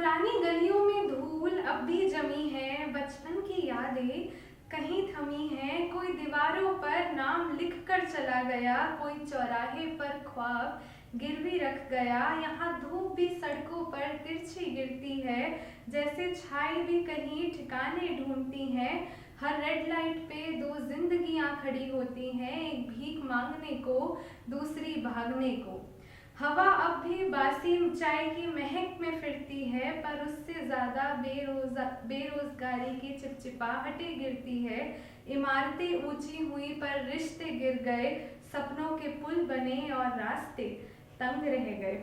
पुरानी गलियों में धूल अब भी जमी है, बचपन की यादें कहीं थमी हैं। कोई दीवारों पर नाम लिख कर चला गया, कोई चौराहे पर ख्वाब गिरवी रख गया। यहाँ धूप भी सड़कों पर तिरछी गिरती है, जैसे छाई भी कहीं ठिकाने ढूंढती हैं। हर रेड लाइट पे दो जिंदगियां खड़ी होती हैं, एक भीख मांगने को, दूसरी भागने को। हवा अब भी बासी चाय की महक में फिरती है, पर उससे ज्यादा बेरोजगारी की चिपचिपाहटें गिरती है। इमारतें ऊंची हुई पर रिश्ते गिर गए, सपनों के पुल बने और रास्ते तंग रह गए।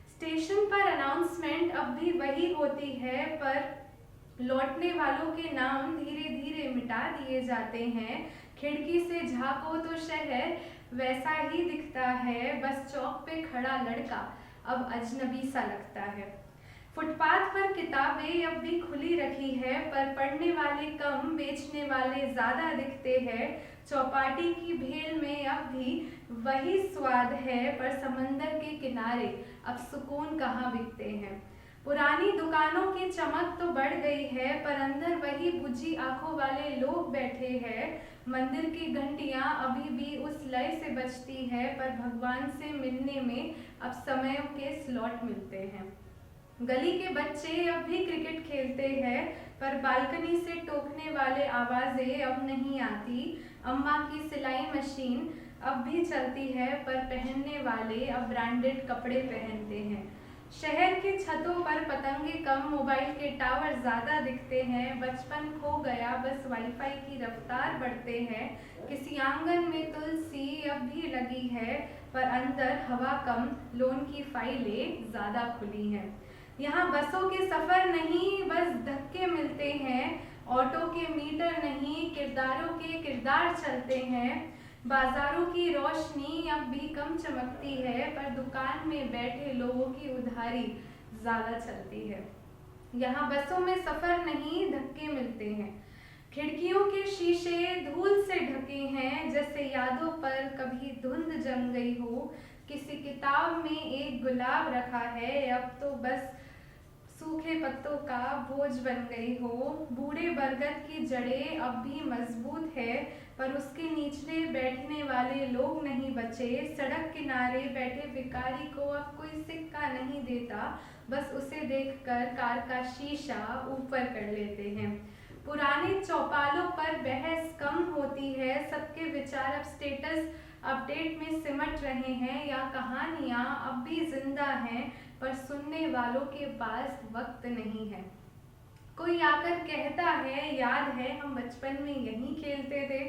स्टेशन पर अनाउंसमेंट अब भी वही होती है, पर लौटने वालों के नाम धीरे धीरे मिटा दिए जाते हैं। खिड़की से झांको तो शहर वैसा ही दिखता है, बस चौक पे खड़ा लड़का अब अजनबी सा लगता है। फुटपाथ पर किताबें अब भी खुली रखी है, पर पढ़ने वाले कम, बेचने वाले ज्यादा दिखते हैं। चौपाटी की भेल में अब भी वही स्वाद है, पर समंदर के किनारे अब सुकून कहाँ बिकते हैं। पुरानी दुकानों की चमक तो बढ़ गई है, पर अंदर वही बुझी आंखों वाले लोग बैठे हैं। मंदिर की घंटियां अभी भी उस लय से बजती है, पर भगवान से मिलने में अब समयों के स्लॉट मिलते हैं। गली के बच्चे अब भी क्रिकेट खेलते हैं, पर बालकनी से टोकने वाले आवाजें अब नहीं आती। अम्मा की सिलाई मशीन अब भी चलती है, पर पहनने वाले अब ब्रांडेड कपड़े पहनते हैं। शहर के छतों पर पतंगे कम, मोबाइल के टावर ज्यादा दिखते हैं। बचपन खो गया, बस वाईफाई की रफ्तार बढ़ते हैं। किसी आंगन में तुलसी अब भी लगी है, पर अंदर हवा कम, लोन की फाइलें ज्यादा खुली हैं। यहाँ बसों के सफर नहीं, बस धक्के मिलते हैं। ऑटो के मीटर नहीं, किरदारों के किरदार चलते हैं। बाजारों की रोशनी अब भी कम चमकती है, पर दुकान में बैठे लोगों की उधारी ज्यादा चलती है। यहाँ बसों में सफर नहीं, धक्के मिलते हैं। खिड़कियों के शीशे धूल से ढके हैं, जैसे यादों पर कभी धुंध जम गई हो। किसी किताब में एक गुलाब रखा है, अब तो बस सूखे पत्तों का बोझ बन गई हो। बूढ़े बरगद की जड़ें अब भी मजबूत है, पर उसके नीचे बैठने वाले लोग नहीं बचे। सड़क किनारे बैठे भिखारी को अब कोई सिक्का नहीं देता, बस उसे देखकर कार का शीशा ऊपर कर लेते हैं। पुराने चौपालों पर बहस कम होती है, सबके विचार अब स्टेटस अपडेट में सिमट रहे हैं। या कहानियां अब भी जिंदा हैं, पर सुनने वालों के पास वक्त नहीं है। कोई आकर कहता है, याद है हम बचपन में यहीं खेलते थे।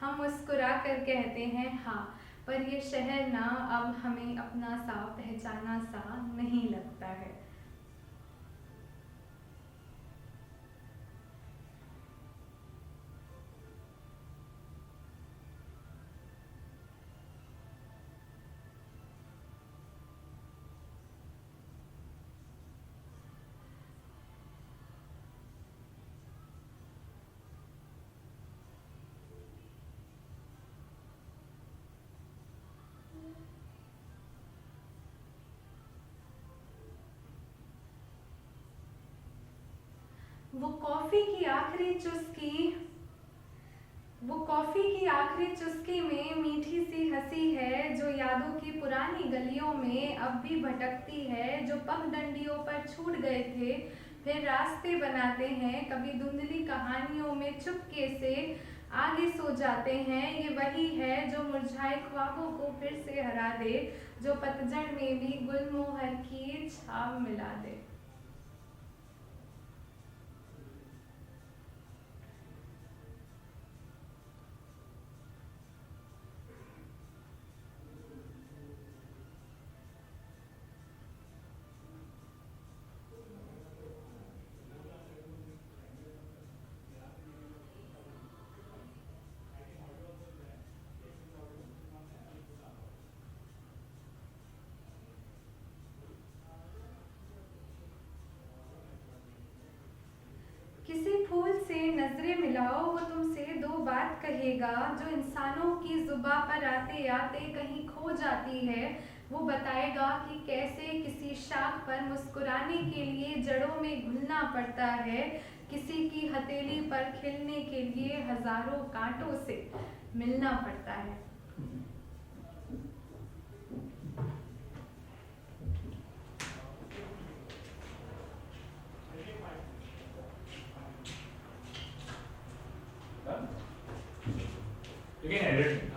हम मुस्कुरा कर कहते हैं हाँ, पर ये शहर ना अब हमें अपना सा पहचाना सा नहीं लगता है। वो कॉफी की आखिरी चुस्की वो कॉफी की आखिरी चुस्की में मीठी सी हंसी है, जो यादों की पुरानी गलियों में अब भी भटकती है। जो पगडंडियों पर छूट गए थे, फिर रास्ते बनाते हैं। कभी धुंधली कहानियों में चुपके से आगे सो जाते हैं। ये वही है जो मुरझाए ख्वाबों को फिर से हरा दे, जो पतझड़ में भी गुलमोहर की छाव मिला दे। किसी फूल से नजरें मिलाओ, वो तुमसे दो बात कहेगा, जो इंसानों की जुबा पर आते आते कहीं खो जाती है। वो बताएगा कि कैसे किसी शाख पर मुस्कुराने के लिए जड़ों में घुलना पड़ता है, किसी की हथेली पर खिलने के लिए हजारों कांटों से मिलना पड़ता है। You can edit.